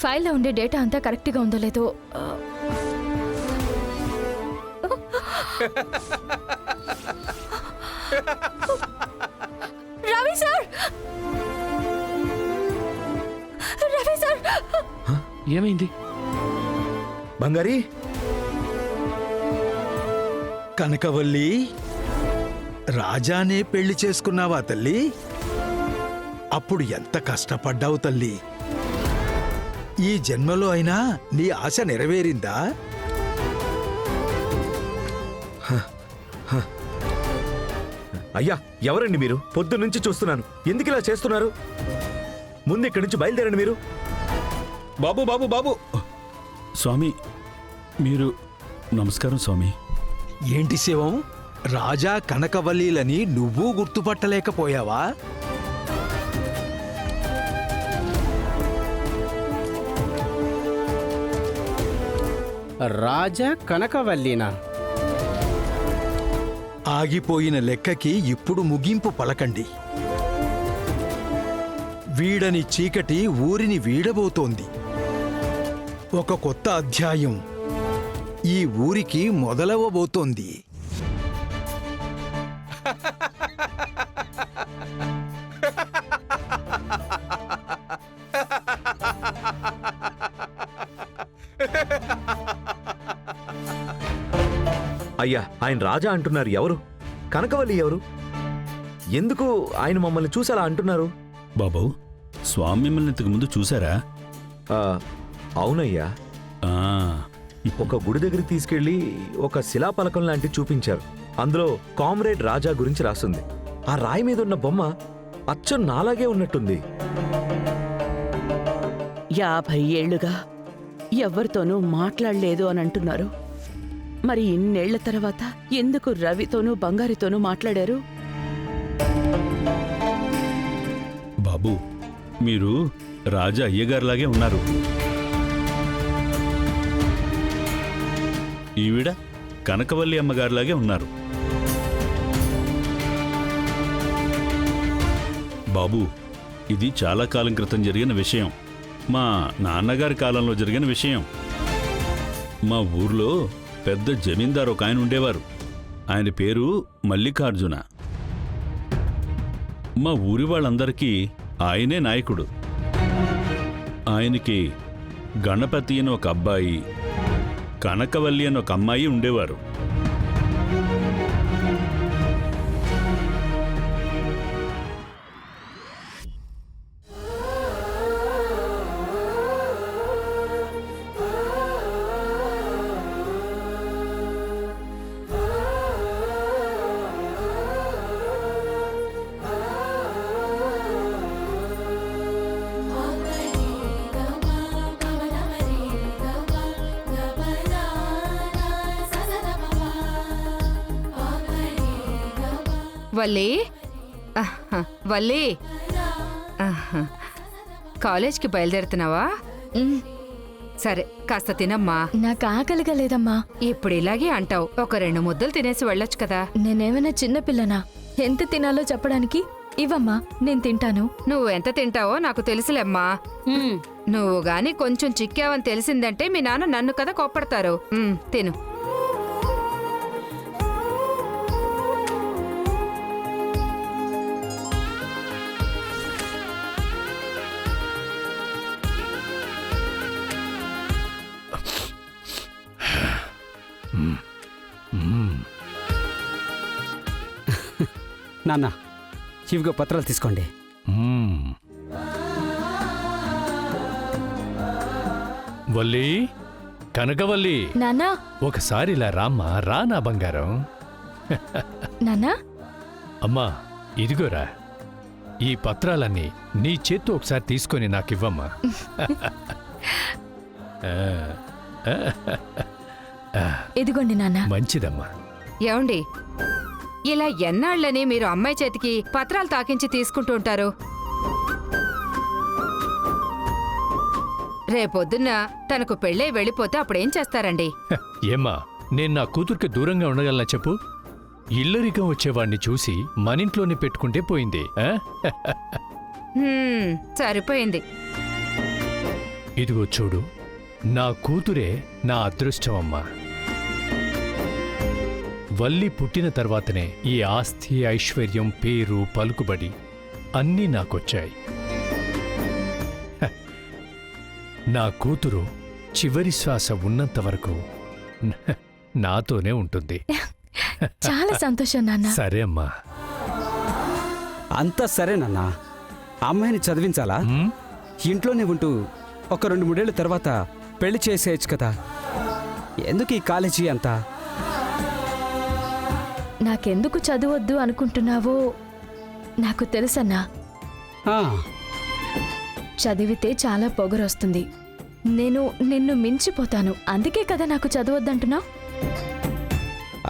ఫైల్లో ఉండే డేటా అంతా కరెక్ట్గా ఉందో లేదో. రవి సార్, రవి సార్, ఏమైంది? బంగారి, కనకవల్లి, రాజానే పెళ్లి చేసుకున్నావా తల్లి? అప్పుడు ఎంత కష్టపడ్డావు తల్లి. ఈ జన్మలో అయినా నీ ఆశ నెరవేరిందా? అయ్యా, ఎవరండి మీరు? పొద్దున్నుంచి చూస్తున్నాను. ఎందుకు ఇలా చేస్తున్నారు? ముందు ఇక్కడి నుంచి బయలుదేరండి మీరు. బాబు బాబు బాబు. స్వామి, మీరు. నమస్కారం స్వామి. ఏంటి శివం, రాజా కనకవల్లిలని నువ్వు గుర్తుపట్టలేకపోయావా? రాజా కనకవల్లినా? ఆగిపోయిన లెక్కకి ఇప్పుడు ముగింపు పలకండి. వీడని చీకటి ఊరిని వీడబోతోంది. ఒక కొత్త అధ్యాయం ఈ ఊరికి మొదలవబోతోంది. అయ్యా, ఆయన రాజా అంటున్నారు. ఎవరు? కనకవల్లి ఎవరు? ఎందుకు ఆయన మమ్మల్ని చూసి అలా అంటున్నారు? బాబు, స్వామి మిమ్మల్ని ఇంతకు ముందు చూసారా? అవునయ్యా. ఒక గుడి దగ్గరికి తీసుకెళ్లి ఒక శిలాపలకం లాంటివి చూపించారు. అందులో కామ్రేడ్ రాజా గురించి రాస్తుంది. ఆ రాయి మీద ఉన్న బొమ్మ అచ్చం నాలాగే ఉన్నట్టుంది. 50 ఏళ్లుగా ఎవ్వరితోనూ మాట్లాడలేదు అని అంటున్నారు. మరి ఇన్నేళ్ల తర్వాత ఎందుకు రవితోనూ బంగారితోనూ మాట్లాడారు? బాబు, మీరు రాజా అయ్యగారిలాగే ఉన్నారు. ఈవిడ కనకవల్లి అమ్మగారిలాగే ఉన్నారు. బాబు, ఇది చాలా కాలం క్రితం జరిగిన విషయం. మా నాన్నగారి కాలంలో జరిగిన విషయం. మా ఊర్లో పెద్ద జమీందారు ఒక ఆయన ఉండేవారు. ఆయన పేరు మల్లికార్జున. మా ఊరి వాళ్ళందరికీ ఆయనే నాయకుడు. ఆయనకి గణపతి అని ఒక అబ్బాయి, కనకవల్లి అని ఒక అమ్మాయి ఉండేవారు. వల్లి, వల్లి, కాలేజ్కి బయలుదేరుతున్నావా? సరే, కాస్త తినమ్మా. నాకు ఆకలిగా లేదమ్మా. ఇప్పుడు ఇలాగే అంటావు. ఒక 2 ముద్దలు తినేసి వెళ్ళొచ్చు కదా. నేనేమైనా చిన్నపిల్లనా? ఎంత తినాలో చెప్పడానికి? ఇవ్వమ్మా, నేను తింటాను. నువ్వు ఎంత తింటావో నాకు తెలుసులేమ్మా. నువ్వు గాని కొంచెం చిక్కావని తెలిసిందంటే మీ నాన్న నన్ను కదా కోప్పడతారు. తిను. నాన్న, ఇవిగో పత్రాలు తీసుకోండి. వల్లి, కనకవల్లి, నాన్నా, ఒకసారి ఇలా రామ్మా. రా నా బంగారం. నాన్నా, అమ్మా, ఇదిగోరా. ఈ పత్రాలన్నీ నీ చేత్తో ఒకసారి తీసుకొని నాకివ్వమ్మా. ఇదిగోండి నాన్నా. మంచిదమ్మా. ఏమండి, ఇలా ఎన్నాళ్ళని మీరు అమ్మాయి చేతికి పత్రాలు తాకించి తీసుకుంటూ ఉంటారు? రేపొద్దున్న తనకు పెళ్ళై వెళ్ళిపోతే అప్పుడేం చేస్తారండి? ఏమ్మా, నేను నా కూతురికి దూరంగా ఉండగలనా చెప్పు? ఇల్లరికం వచ్చేవాణ్ణి చూసి మనింట్లోనే పెట్టుకుంటే పోయింది. సరిపోయింది. ఇదిగో చూడు, నా కూతురే నా అదృష్టం అమ్మా. వల్లి పుట్టిన తర్వాతనే ఈ ఆస్తి, ఐశ్వర్యం, పేరు, పలుకుబడి అన్నీ నాకొచ్చాయి. హ, నా కూతురు చివరి శ్వాస ఉన్నంత వరకు నాతోనే ఉంటుంది. చాలా సంతోషం నాన్న. సరే అమ్మా. అంతా సరేనన్నా. అమ్మాయిని చదివించాలా? ఉమ్, ఇంట్లోనే ఉంటూ ఒక 2-3 ఏళ్ళ తర్వాత పెళ్లి చేసేయచ్చు కదా. ఎందుకు ఈ కాలేజీ అంతా? నాకెందుకు చదవద్దు అనుకుంటున్నావో నాకు తెలుసన్నా. ఆ, చదివితే చాలా పొగరొస్తుంది. నేను నిన్ను మించిపోతాను. అందుకే కదా నాకు చదవద్దంటున్నావు.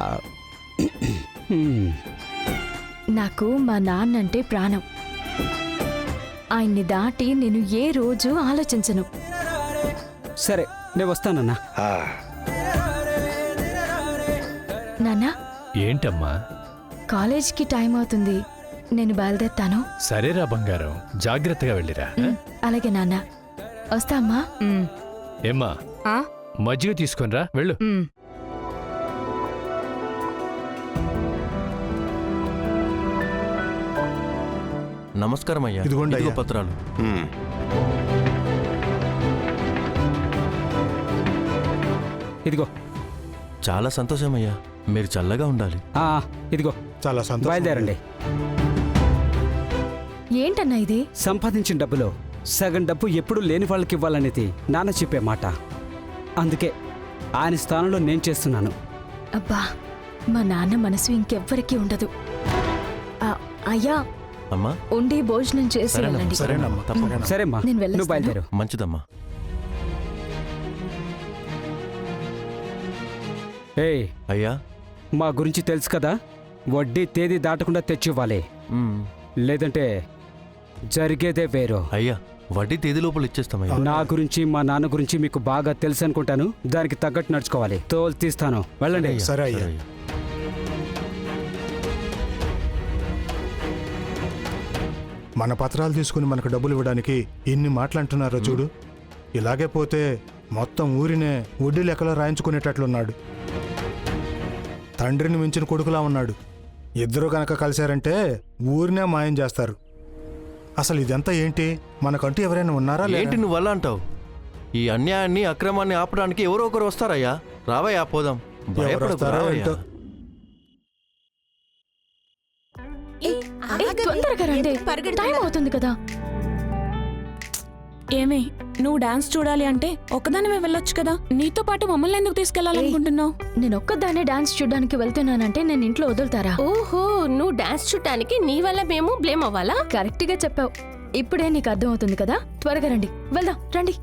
ఆ, హ్మ్. నాకు మా నాన్నంటే ప్రాణం. ఆయన్ని దాటి నేను ఏ రోజు ఆలోచించను. సరే, నేను వస్తానన్నా. నాన్నా, ఏంటమ్మా? కాలేజ్కి టైం అవుతుంది. నేను బయలుదేరుతాను. సరేరా బంగారం, జాగ్రత్తగా వెళ్ళిరా. అలాగే నాన్న. వస్తా అమ్మా. ఉమ్, ఏమ్మా, ఆ? మజ్జిగ తీసుకొనిరా, వెళ్ళు. ఉమ్. నమస్కారం అయ్యా. ఇదిగోండి ఇదిగో అయ్యా. పత్రాలు. ఇదిగో. చాలా సంతోషం అయ్యా. మీరు చల్లగా ఉండాలి. ఆ, ఇదిగో. చాలా సంతోషం. బయలుదేరండి. ఏంటన్నా ఇది? సంపాదించిన డబ్బులో సగం డబ్బు ఎప్పుడు లేని వాళ్ళకి ఇవ్వాలనేది నాన్న చెప్పే మాట. అందుకే ఆయన స్థానంలో నేను చేస్తున్నాను. అబ్బా, మా నాన్న మనసు ఇంకెవ్వరికీ ఉండదు. అయ్యా, అమ్మా, ఉండి భోజనం చేసి సరేనమ్మా, వెళ్ళండి. సరేనమ్మా, తప్పకుండా. సరేమ్మా, నేను నువ్వు వెళ్ళొస్తాను. బయలుదేరు. మంచిదమ్మా. ఏయ్, అయ్యా. మా గురించి తెలుసు కదా. వడ్డీ తేదీ దాటకుండా తెచ్చివ్వాలి. ఉమ్, లేదంటే జరిగేదే వేరు. అయ్యా, వడ్డీ తేదీ లోపల ఇచ్చేస్తామయ్యా. నా గురించి మా నాన్న గురించి మీకు బాగా తెలుసు అనుకుంటాను. దానికి తగ్గట్టు నడుచుకోవాలి. తోలు తీస్తాను, వెళ్ళండి. సరే అయ్యా. మన పత్రాలు తీసుకుని మనకు డబ్బులు ఇవ్వడానికి ఇన్ని మాటలంటున్నారో చూడు. ఇలాగే పోతే మొత్తం ఊరినే వడ్డీ లెక్కలో రాయించుకునేటట్లున్నాడు. తండ్రిని మించిన కొడుకులా ఉన్నాడు. ఇద్దరు కనుక కలిశారంటే ఊరినే మాయం చేస్తారు. అసలు ఇదంతా ఏంటి? మనకంటూ ఎవరైనా ఉన్నారా? ఏంటి నువ్వు అలా అంటావు? ఈ అన్యాయాన్ని, అక్రమాన్ని ఆపడానికి ఎవరో ఒకరు వస్తారయ్యా. రావయ్యా, పోదాం. భయపడకు, వస్తారో రావయ్యా. ఏంటో. తొందరగా రండి, టైం అవుతుంది కదా. ఏమే, నువ్వు డాన్స్ చూడాలి అంటే ఒక్కదానివే వెళ్ళొచ్చు కదా. నీతో పాటు మమ్మల్ని ఎందుకు తీసుకెళ్లాలనుకుంటున్నావు? నేను ఒక్కదాన్నే డాన్స్ చూడడానికి వెళ్తున్నానంటే నేను ఇంట్లో వదులుతారా? ఓహో, నువ్వు డాన్స్ చూడటానికి నీ వల్ల మేము బ్లేమ్ అవ్వాలా? కరెక్ట్ గా చెప్పావు. ఇప్పుడే నీకు అర్థం అవుతుంది కదా. త్వరగా రండి, వెళ్దాం, రండి.